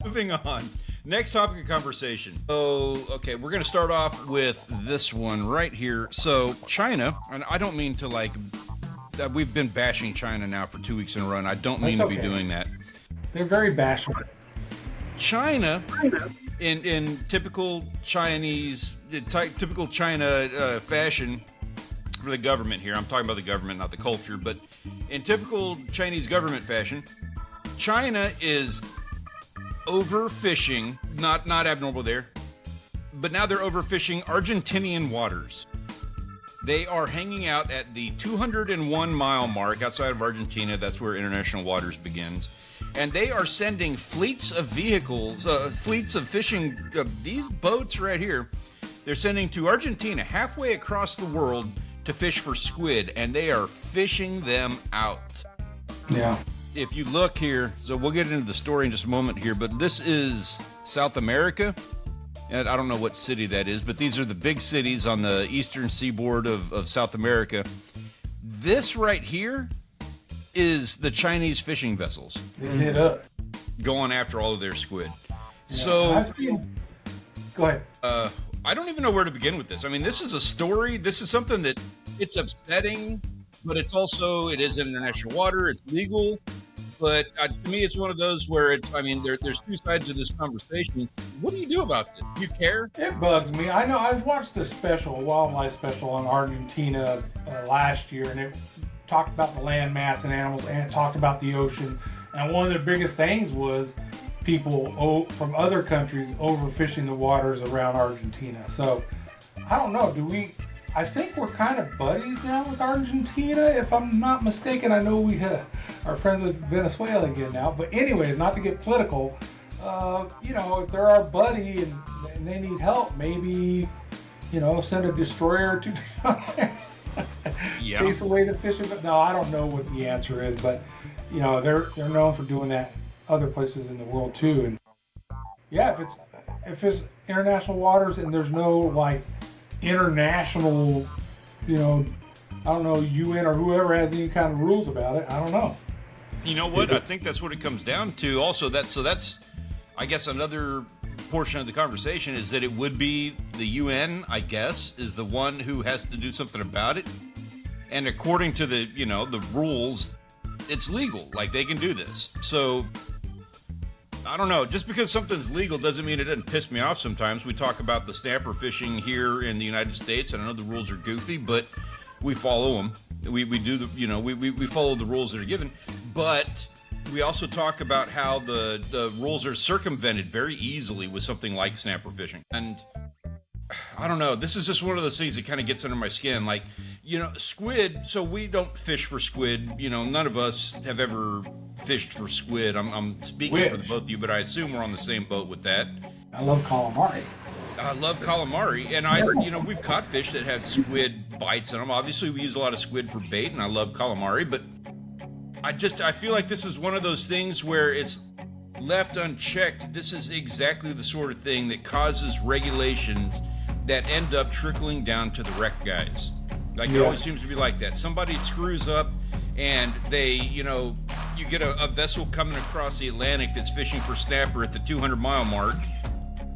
Moving on. Next topic of conversation. Oh, okay, we're going to start off with this one right here. So, China, and I don't mean to we've been bashing China now for 2 weeks in a row, and I don't mean to be doing that. They're very bashful. China, in typical Chinese, typical China fashion for the government here, I'm talking about the government, not the culture, but in typical Chinese government fashion, China is overfishing, not abnormal there, but now they're overfishing Argentinian waters. They are hanging out at the 201-mile mark outside of Argentina. That's where international waters begins. And they are sending fleets of vehicles, fleets of fishing, these boats right here, they're sending to Argentina, halfway across the world, to fish for squid, and they are fishing them out. Yeah. If you look here, so we'll get into the story in just a moment here, but this is South America. And I don't know what city that is, but these are the big cities on the eastern seaboard of South America. This right here is the Chinese fishing vessels. They hit up. Going after all of their squid. Yeah. So, go ahead. I don't even know where to begin with this. I mean, this is a story. This is something that it's upsetting, but it is international water. It's legal. But to me, it's one of those where there's two sides of this conversation. What do you do about this? Do you care? It bugs me. I know I've watched a wildlife special on Argentina last year, and it talked about the land mass and animals, and it talked about the ocean. And one of the biggest things was people from other countries overfishing the waters around Argentina. So I don't know. I think we're kind of buddies now with Argentina, if I'm not mistaken. I know we are friends with Venezuela again now. But anyways, not to get political, if they're our buddy and they need help, maybe, send a destroyer or two down there. Yeah. Chase away the fishing. But no, I don't know what the answer is. But, they're known for doing that other places in the world too. And yeah, if it's international waters and there's no international, I don't know, UN or whoever has any kind of rules about it, I don't know. You know what? I think that's what it comes down to. Also, that's I guess another portion of the conversation is that it would be the UN, I guess, is the one who has to do something about it. And according to the rules, it's legal. Like, they can do this. So I don't know. Just because something's legal doesn't mean it doesn't piss me off sometimes. We talk about the snapper fishing here in the United States, and I know the rules are goofy, but we follow them. We do we follow the rules that are given. But we also talk about how the rules are circumvented very easily with something like snapper fishing. And I don't know. This is just one of those things that kind of gets under my skin. Like, squid. So we don't fish for squid. None of us have ever fished for squid. I'm speaking for the both of you, but I assume we're on the same boat with that. I love calamari. I love calamari, and we've caught fish that have squid bites in them. Obviously, we use a lot of squid for bait, and I love calamari, but I feel like this is one of those things where it's left unchecked. This is exactly the sort of thing that causes regulations that end up trickling down to the wreck guys. It always seems to be like that. Somebody screws up, and they, you get a vessel coming across the Atlantic that's fishing for snapper at the 200-mile mark,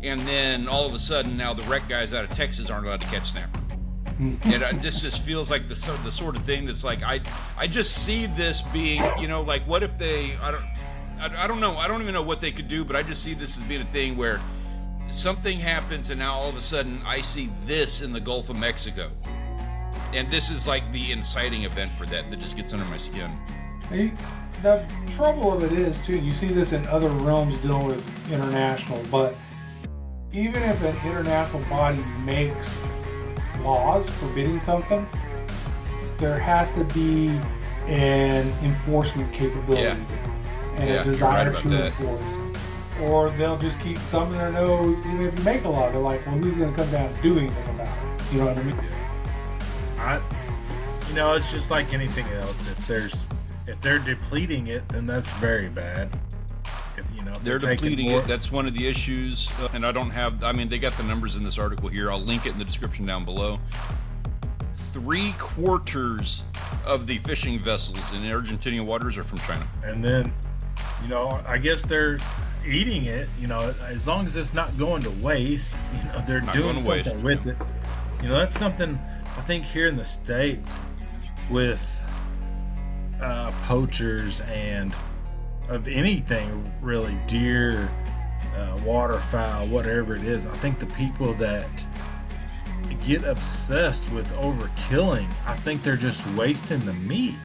and then all of a sudden now the wreck guys out of Texas aren't allowed to catch snapper. And this just feels like the sort of thing that's like, I just see this being, what if they, I don't know, I don't even know what they could do, but I just see this as being a thing where something happens and now all of a sudden I see this in the Gulf of Mexico. And this is like the inciting event for that just gets under my skin. The trouble of it is, too, you see this in other realms dealing with international, but even if an international body makes laws forbidding something, there has to be an enforcement capability and a desire to enforce. Or they'll just keep thumbing their nose, even if you make a law. They're like, well, who's going to come down and do anything about it? You know what I mean? It's just like anything else. If they're depleting it, then that's very bad. If they're depleting it. That's one of the issues. And they got the numbers in this article here. I'll link it in the description down below. 3/4 of the fishing vessels in Argentinian waters are from China. And then, I guess they're eating it, you know, as long as it's not going to waste, you know, they're Not doing going to something waste, with it. You know, that's something I think here in the States with poachers and of anything really, deer, waterfowl, whatever it is. I think the people that get obsessed with overkilling, I think they're just wasting the meat.